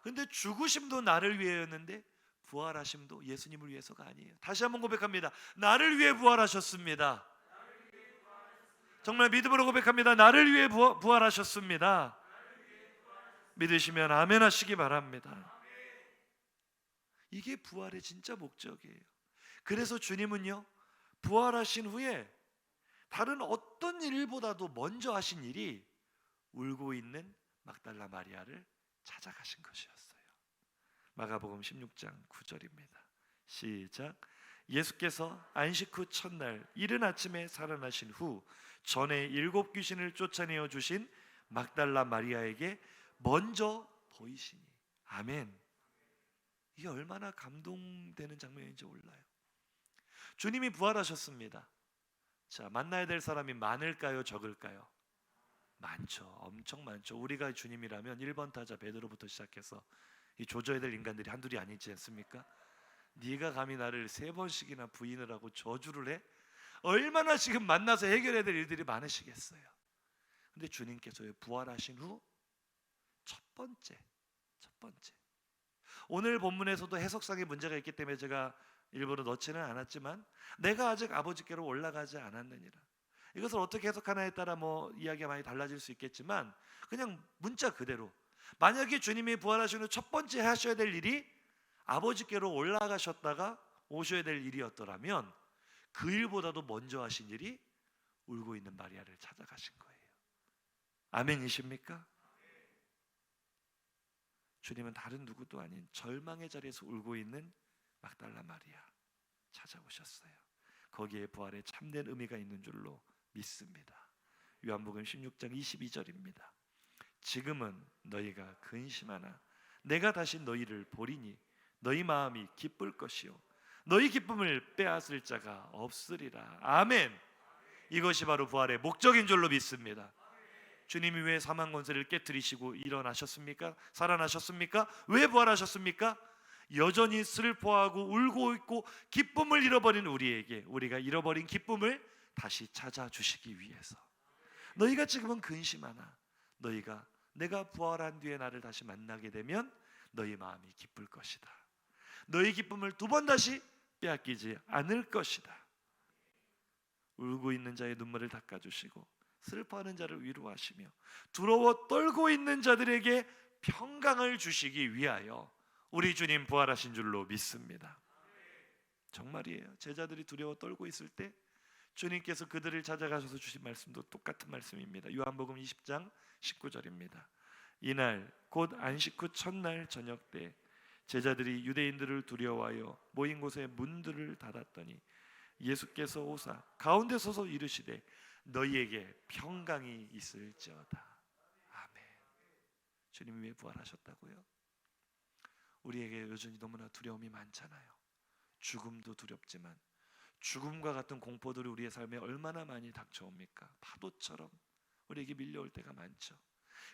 근데 죽으심도 나를 위해였는데 부활하심도 예수님을 위해서가 아니에요. 다시 한번 고백합니다. 나를 위해 부활하셨습니다. 정말 믿음으로 고백합니다. 나를 위해 부활하셨습니다. 믿으시면 아멘 하시기 바랍니다. 이게 부활의 진짜 목적이에요. 그래서 주님은요, 부활하신 후에 다른 어떤 일보다도 먼저 하신 일이 울고 있는 막달라 마리아를 찾아가신 것이었어요. 마가복음 16장 9절입니다. 시작. 예수께서 안식 후 첫날 이른 아침에 살아나신 후 전에 7 귀신을 쫓아내어 주신 막달라 마리아에게 먼저 보이시니. 아멘. 이게 얼마나 감동되는 장면인지 몰라요. 주님이 부활하셨습니다. 자, 만나야 될 사람이 많을까요? 적을까요? 많죠. 엄청 많죠. 우리가 주님이라면 1번 타자 베드로부터 시작해서 이 조져야 될 인간들이 한둘이 아니지 않습니까? 네가 감히 나를 3번씩이나 부인을 하고 저주를 해? 얼마나 지금 만나서 해결해야 될 일들이 많으시겠어요. 근데 주님께서 부활하신 후 첫 번째 오늘 본문에서도 해석상의 문제가 있기 때문에 제가 일부러 넣지는 않았지만 내가 아직 아버지께로 올라가지 않았느니라. 이것을 어떻게 해석하나에 따라 이야기가 많이 달라질 수 있겠지만 그냥 문자 그대로 만약에 주님이 부활하신 후 첫 번째 하셔야 될 일이 아버지께로 올라가셨다가 오셔야 될 일이었더라면 그 일보다도 먼저 하신 일이 울고 있는 마리아를 찾아가신 거예요. 아멘이십니까? 주님은 다른 누구도 아닌 절망의 자리에서 울고 있는 막달라 마리아 찾아오셨어요. 거기에 부활의 참된 의미가 있는 줄로 믿습니다. 요한복음 16장 22절입니다. 지금은 너희가 근심하나 내가 다시 너희를 보리니 너희 마음이 기쁠 것이요 너희 기쁨을 빼앗을 자가 없으리라. 아멘. 이것이 바로 부활의 목적인 줄로 믿습니다. 주님이 왜 사망 권세를 깨뜨리시고 일어나셨습니까? 살아나셨습니까? 왜 부활하셨습니까? 여전히 슬퍼하고 울고 있고 기쁨을 잃어버린 우리에게 우리가 잃어버린 기쁨을 다시 찾아주시기 위해서. 너희가 지금은 근심하나 너희가 내가 부활한 뒤에 나를 다시 만나게 되면 너희 마음이 기쁠 것이다. 너희 기쁨을 2번 다시 빼앗기지 않을 것이다. 울고 있는 자의 눈물을 닦아주시고 슬퍼하는 자를 위로하시며 두려워 떨고 있는 자들에게 평강을 주시기 위하여 우리 주님 부활하신 줄로 믿습니다. 정말이에요. 제자들이 두려워 떨고 있을 때 주님께서 그들을 찾아가셔서 주신 말씀도 똑같은 말씀입니다. 요한복음 20장 19절입니다. 이날 곧 안식 후 첫날 저녁 때 제자들이 유대인들을 두려워하여 모인 곳에 문들을 닫았더니 예수께서 오사 가운데 서서 이르시되 너희에게 평강이 있을지어다. 아멘. 주님이 왜 부활하셨다고요? 우리에게 여전히 너무나 두려움이 많잖아요. 죽음도 두렵지만 죽음과 같은 공포들이 우리의 삶에 얼마나 많이 닥쳐옵니까? 파도처럼 우리에게 밀려올 때가 많죠.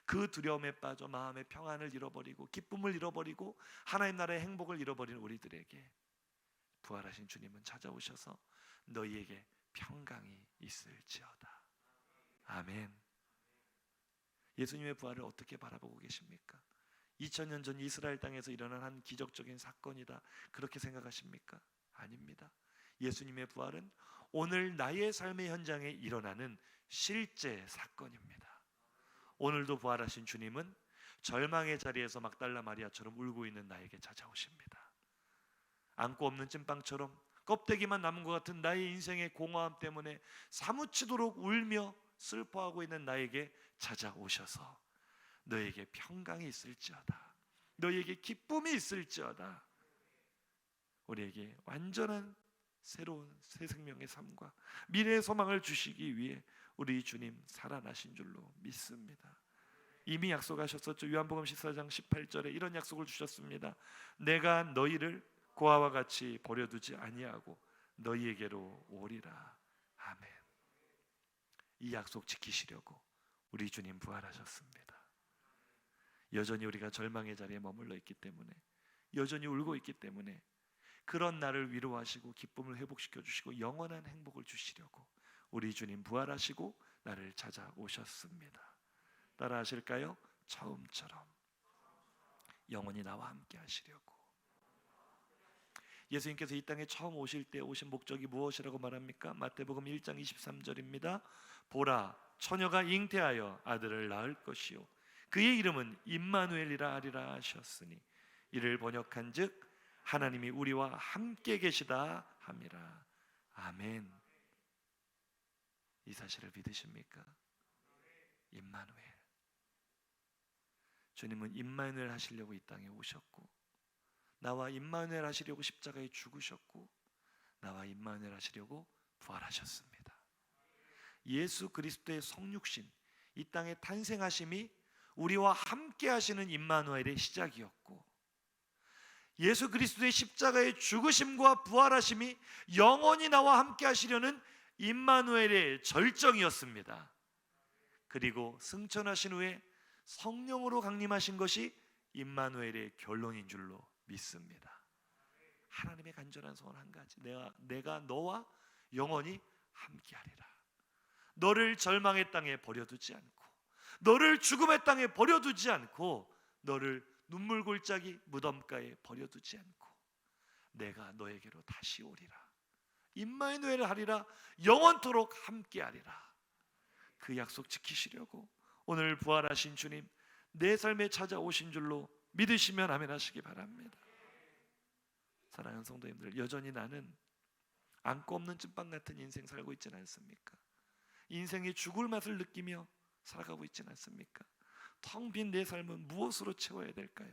그 두려움에 빠져 마음의 평안을 잃어버리고 기쁨을 잃어버리고 하나님 나라의 행복을 잃어버린 우리들에게 부활하신 주님은 찾아오셔서 너희에게 평강이 있을지어다. 아멘. 예수님의 부활을 어떻게 바라보고 계십니까? 2000년 전 이스라엘 땅에서 일어난 한 기적적인 사건이다, 그렇게 생각하십니까? 아닙니다. 예수님의 부활은 오늘 나의 삶의 현장에 일어나는 실제 사건입니다. 오늘도 부활하신 주님은 절망의 자리에서 막달라 마리아처럼 울고 있는 나에게 찾아오십니다. 안고 없는 찐빵처럼 껍데기만 남은 것 같은 나의 인생의 공허함 때문에 사무치도록 울며 슬퍼하고 있는 나에게 찾아오셔서 너에게 평강이 있을지어다, 너에게 기쁨이 있을지어다, 우리에게 완전한 새로운 새 생명의 삶과 미래의 소망을 주시기 위해 우리 주님 살아나신 줄로 믿습니다. 이미 약속하셨었죠. 요한복음 14장 18절에 이런 약속을 주셨습니다. 내가 너희를 고아와 같이 버려두지 아니하고 너희에게로 오리라. 아멘. 이 약속 지키시려고 우리 주님 부활하셨습니다. 여전히 우리가 절망의 자리에 머물러 있기 때문에, 여전히 울고 있기 때문에 그런 나를 위로하시고 기쁨을 회복시켜 주시고 영원한 행복을 주시려고 우리 주님 부활하시고 나를 찾아오셨습니다. 따라 하실까요? 처음처럼 영원히 나와 함께 하시려고. 예수님께서 이 땅에 처음 오실 때 오신 목적이 무엇이라고 말합니까? 마태복음 1장 23절입니다. 보라, 처녀가 잉태하여 아들을 낳을 것이요 그의 이름은 임마누엘이라 하리라 하셨으니 이를 번역한즉 하나님이 우리와 함께 계시다 함이라. 아멘. 이 사실을 믿으십니까? 임마누엘. 주님은 임마누엘 하시려고 이 땅에 오셨고, 나와 임마누엘 하시려고 십자가에 죽으셨고, 나와 임마누엘 하시려고 부활하셨습니다. 예수 그리스도의 성육신, 이 땅에 탄생하심이 우리와 함께 하시는 임마누엘의 시작이었고, 예수 그리스도의 십자가의 죽으심과 부활하심이 영원히 나와 함께 하시려는 임마누엘의 절정이었습니다. 그리고 승천하신 후에 성령으로 강림하신 것이 임마누엘의 결론인 줄로 믿습니다. 하나님의 간절한 소원 한 가지, 내가 너와 영원히 함께하리라. 너를 절망의 땅에 버려두지 않고, 너를 죽음의 땅에 버려두지 않고, 너를 눈물 골짜기 무덤가에 버려두지 않고 내가 너에게로 다시 오리라. 임마누엘 하리라. 영원토록 함께하리라. 그 약속 지키시려고 오늘 부활하신 주님 내 삶에 찾아오신 줄로 믿으시면 아멘 하시기 바랍니다. 사랑하는 성도님들, 여전히 나는 안고 없는 찐빵 같은 인생 살고 있지는 않습니까? 인생의 죽을 맛을 느끼며 살아가고 있지는 않습니까? 텅 빈 내 삶은 무엇으로 채워야 될까요?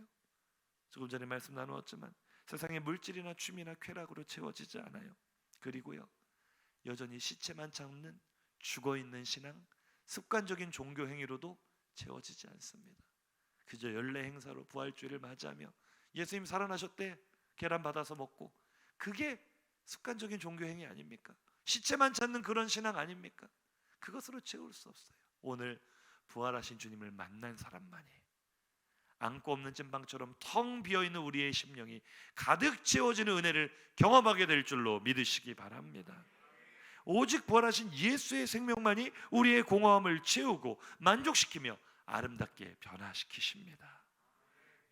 조금 전에 말씀 나누었지만 세상의 물질이나 취미나 쾌락으로 채워지지 않아요. 그리고요, 여전히 시체만 찾는 죽어있는 신앙, 습관적인 종교 행위로도 채워지지 않습니다. 그저 연례 행사로 부활주일을 맞이하며 예수님 살아나셨대 계란 받아서 먹고, 그게 습관적인 종교 행위 아닙니까? 시체만 찾는 그런 신앙 아닙니까? 그것으로 채울 수 없어요. 오늘 부활하신 주님을 만난 사람만이 안고 없는 찐빵처럼 텅 비어있는 우리의 심령이 가득 채워지는 은혜를 경험하게 될 줄로 믿으시기 바랍니다. 오직 부활하신 예수의 생명만이 우리의 공허함을 채우고 만족시키며 아름답게 변화시키십니다.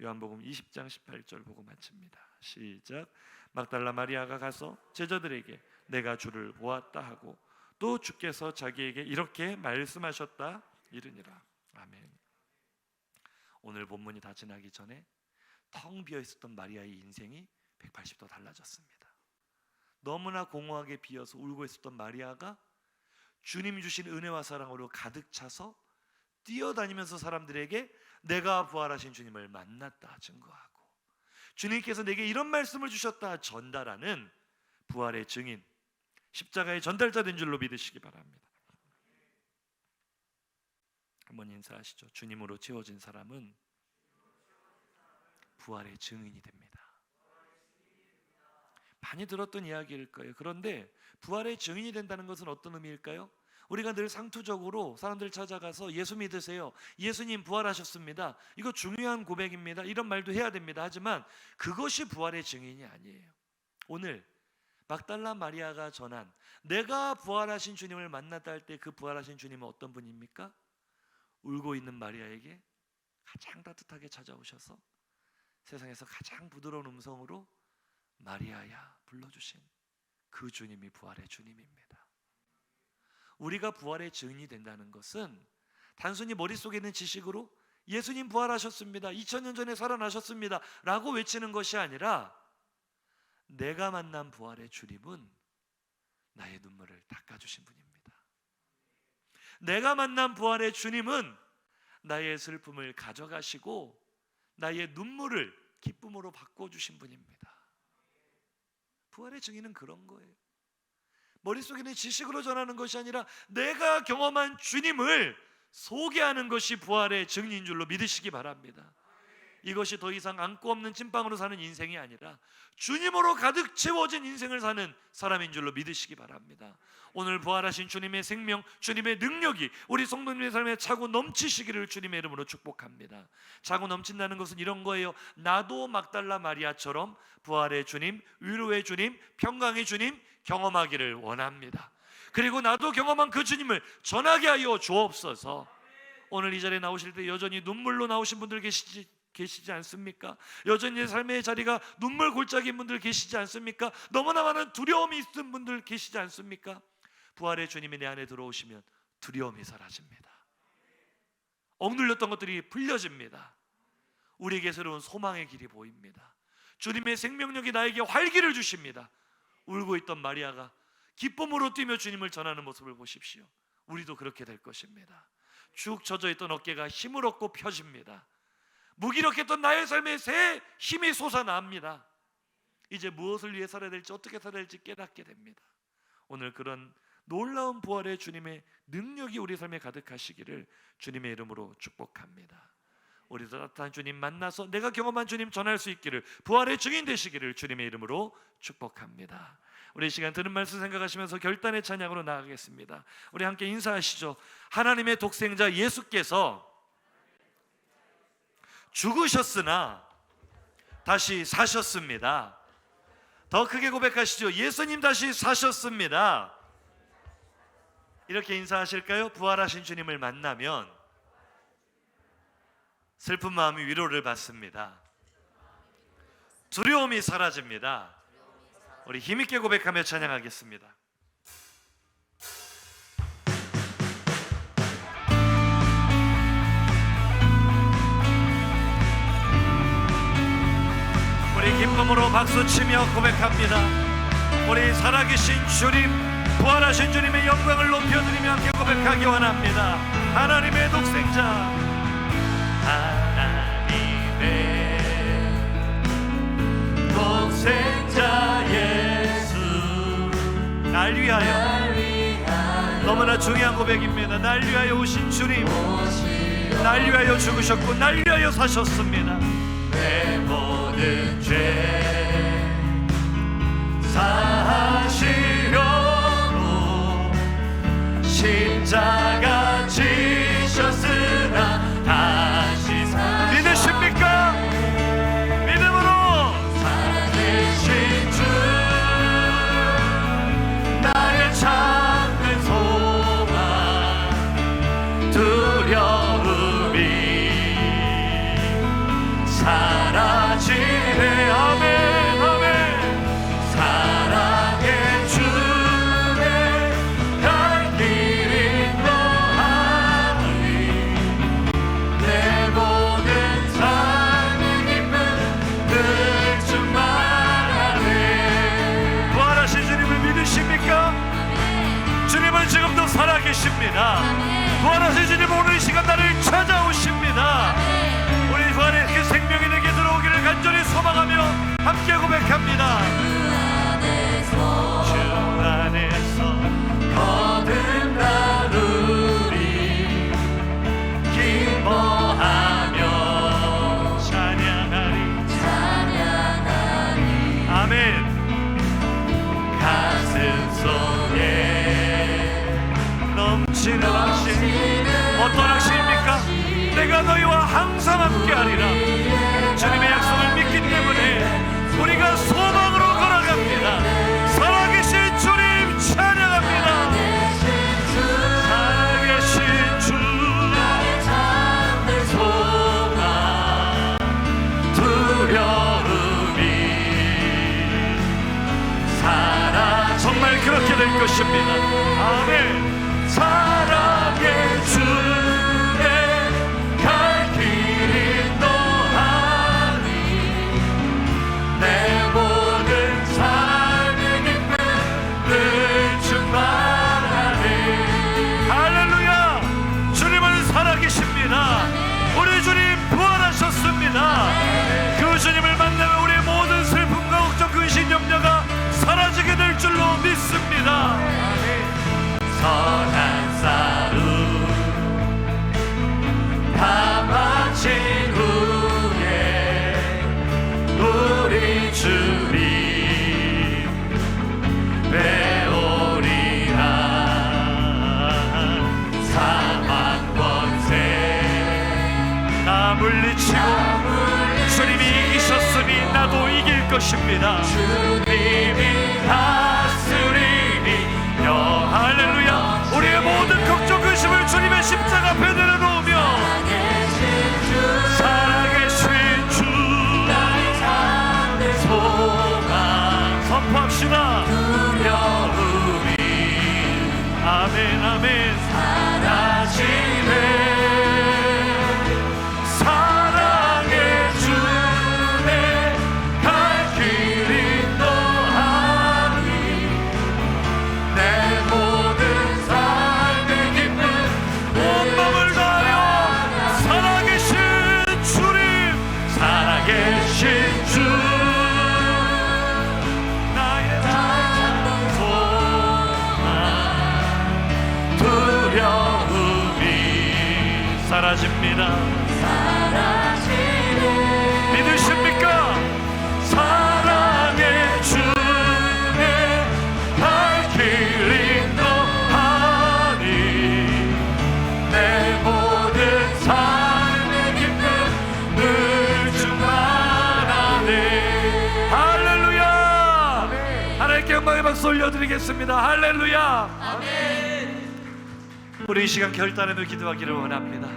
요한복음 20장 18절 보고 마칩니다. 시작. 막달라 마리아가 가서 제자들에게 내가 주를 보았다 하고 또 주께서 자기에게 이렇게 말씀하셨다 이르니라. 아멘. 오늘 본문이 다 지나기 전에 텅 비어 있었던 마리아의 인생이 180도 달라졌습니다. 너무나 공허하게 비어서 울고 있었던 마리아가 주님 주신 은혜와 사랑으로 가득 차서 뛰어다니면서 사람들에게 내가 부활하신 주님을 만났다 증거하고, 주님께서 내게 이런 말씀을 주셨다 전달하는 부활의 증인, 십자가의 전달자 된 줄로 믿으시기 바랍니다. 한번 인사하시죠. 주님으로 채워진 사람은 부활의 증인이 됩니다. 많이 들었던 이야기일 거예요. 그런데 부활의 증인이 된다는 것은 어떤 의미일까요? 우리가 늘 상투적으로 사람들 찾아가서 예수 믿으세요, 예수님 부활하셨습니다, 이거 중요한 고백입니다, 이런 말도 해야 됩니다. 하지만 그것이 부활의 증인이 아니에요. 오늘 막달라 마리아가 전한 내가 부활하신 주님을 만났다 할 때 그 부활하신 주님은 어떤 분입니까? 울고 있는 마리아에게 가장 따뜻하게 찾아오셔서 세상에서 가장 부드러운 음성으로 마리아야 불러주신 그 주님이 부활의 주님입니다. 우리가 부활의 증인이 된다는 것은 단순히 머릿속에 있는 지식으로 예수님 부활하셨습니다, 2000년 전에 살아나셨습니다 라고 외치는 것이 아니라 내가 만난 부활의 주님은 나의 눈물을 닦아주신 분입니다. 내가 만난 부활의 주님은 나의 슬픔을 가져가시고 나의 눈물을 기쁨으로 바꿔주신 분입니다. 부활의 증인은 그런 거예요. 머릿속에 있는 지식으로 전하는 것이 아니라 내가 경험한 주님을 소개하는 것이 부활의 증인인 줄로 믿으시기 바랍니다. 이것이 더 이상 안고 없는 찐빵으로 사는 인생이 아니라 주님으로 가득 채워진 인생을 사는 사람인 줄로 믿으시기 바랍니다. 오늘 부활하신 주님의 생명, 주님의 능력이 우리 성도님의 삶에 차고 넘치시기를 주님의 이름으로 축복합니다. 차고 넘친다는 것은 이런 거예요. 나도 막달라 마리아처럼 부활의 주님, 위로의 주님, 평강의 주님 경험하기를 원합니다. 그리고 나도 경험한 그 주님을 전하게 하여 주옵소서. 오늘 이 자리에 나오실 때 여전히 눈물로 나오신 분들 계시지 않습니까? 여전히 삶의 자리가 눈물 골짜기인 분들 계시지 않습니까? 너무나 많은 두려움이 있는 분들 계시지 않습니까? 부활의 주님이 내 안에 들어오시면 두려움이 사라집니다. 억눌렸던 것들이 풀려집니다. 우리에게 새로운 소망의 길이 보입니다. 주님의 생명력이 나에게 활기를 주십니다. 울고 있던 마리아가 기쁨으로 뛰며 주님을 전하는 모습을 보십시오. 우리도 그렇게 될 것입니다. 쭉 젖어있던 어깨가 힘을 얻고 펴집니다. 무기력했던 나의 삶에 새 힘이 솟아납니다. 이제 무엇을 위해 살아야 될지, 어떻게 살아야 될지 깨닫게 됩니다. 오늘 그런 놀라운 부활의 주님의 능력이 우리 삶에 가득하시기를 주님의 이름으로 축복합니다. 우리도 따뜻한 주님 만나서 내가 경험한 주님 전할 수 있기를, 부활의 증인 되시기를 주님의 이름으로 축복합니다. 우리 이 시간 들은 말씀 생각하시면서 결단의 찬양으로 나아가겠습니다. 우리 함께 인사하시죠. 하나님의 독생자 예수께서 죽으셨으나 다시 사셨습니다. 더 크게 고백하시죠. 예수님 다시 사셨습니다. 이렇게 인사하실까요? 부활하신 주님을 만나면 슬픈 마음이 위로를 받습니다. 두려움이 사라집니다. 우리 힘있게 고백하며 찬양하겠습니다. 우리 기쁨으로 박수치며 고백합니다. 우리 살아계신 주님, 부활하신 주님의 영광을 높여드리며 함께 고백하기 원합니다. 하나님의 독생자, 하나님의 독생자 예수, 날 위하여, 너무나 중요한 고백입니다. 날 위하여 오신 주님, 날 위하여 죽으셨고 날 위하여 사셨습니다. 내 모든 죄 사하시려고 십자가 지셨으나 다시 믿으십니까? 믿음으로 살아계신 주, 나의 참된 소망, 두려움이 사라지네. 아멘, 아멘. 사랑의 주의 갈 길인 것 것입니다. 아멘. 사랑의 주내 갈 길이 너하니 내 모든 삶의 기쁨 늘 충만하니. 할렐루야. 주님은 살아계십니다. 우리 주님 부활하셨습니다. 그 주님을 만나면 우리의 모든 슬픔과 걱정, 근심, 염려가 사라지게 될 줄로 믿습니다. 선한 싸움 다 마친 후에 우리 주님 배우리라. 사망 권세 다 물리치고 주님이 이기셨으니 나도 이길 것입니다. 주님이 다스리니 할렐루야. 우리의 모든 걱정 근심을 주님의 십자가 앞에 내려놓으며 살아계신 주 나의 삶의 소망 선포합시다. 두려움이 아멘 아멘 사라지네. 사라집니다. 믿으십니까? 사랑의 주내 갈 길 인도하니 내 모든 삶의 기쁨 늘 충만하네. 할렐루야. 하나님께 영광의 박수 올려드리겠습니다. 할렐루야. 아멘. 우리 이 시간 결단하며 기도하기를 원합니다.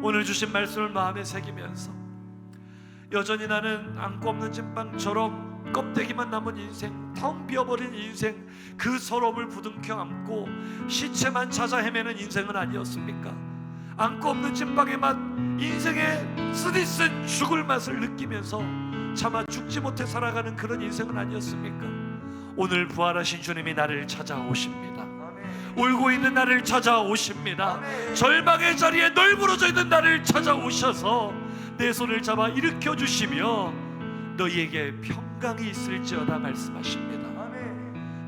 오늘 주신 말씀을 마음에 새기면서 여전히 나는 안고 없는 찐빵처럼 껍데기만 남은 인생, 텅 비어버린 인생, 그 서러움을 부둥켜 안고 시체만 찾아 헤매는 인생은 아니었습니까? 안고 없는 찐빵의 맛, 인생의 쓰디쓴 죽을 맛을 느끼면서 차마 죽지 못해 살아가는 그런 인생은 아니었습니까? 오늘 부활하신 주님이 나를 찾아오십니다. 울고 있는 나를 찾아오십니다. 절망의 자리에 널브러져 있는 나를 찾아오셔서 내 손을 잡아 일으켜 주시며 너희에게 평강이 있을지어다 말씀하십니다.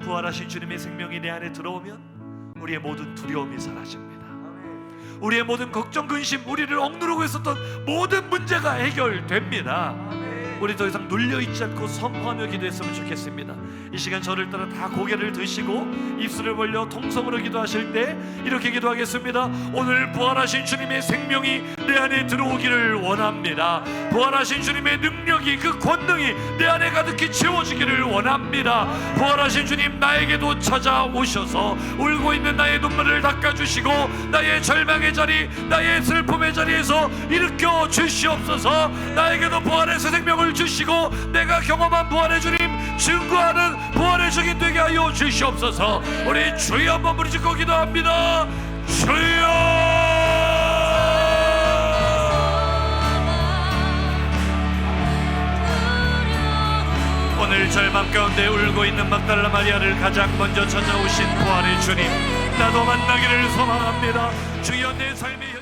부활하신 주님의 생명이 내 안에 들어오면 우리의 모든 두려움이 사라집니다. 우리의 모든 걱정, 근심, 우리를 억누르고 있었던 모든 문제가 해결됩니다. 우리 더 이상 눌려있지 않고 선포하며 기도했으면 좋겠습니다. 이 시간 저를 따라 다 고개를 드시고 입술을 벌려 통성으로 기도하실 때 이렇게 기도하겠습니다. 오늘 부활하신 주님의 생명이 내 안에 들어오기를 원합니다. 부활하신 주님의 능력이, 그 권능이 내 안에 가득히 채워지기를 원합니다. 부활하신 주님 나에게도 찾아오셔서 울고 있는 나의 눈물을 닦아주시고 나의 절망의 자리, 나의 슬픔의 자리에서 일으켜 주시옵소서. 나에게도 부활의 새 생명을 주시고 내가 경험한 부활의 주님 증거하는 부활의 증인 되게 하여 주시옵소서. 우리 주여 한번 부르짖고 기도합니다. 주여. 오늘 절망 가운데 울고 있는 막달라 마리아를 가장 먼저 찾아오신 부활의 주님, 나도 만나기를 소망합니다. 주여 내 삶의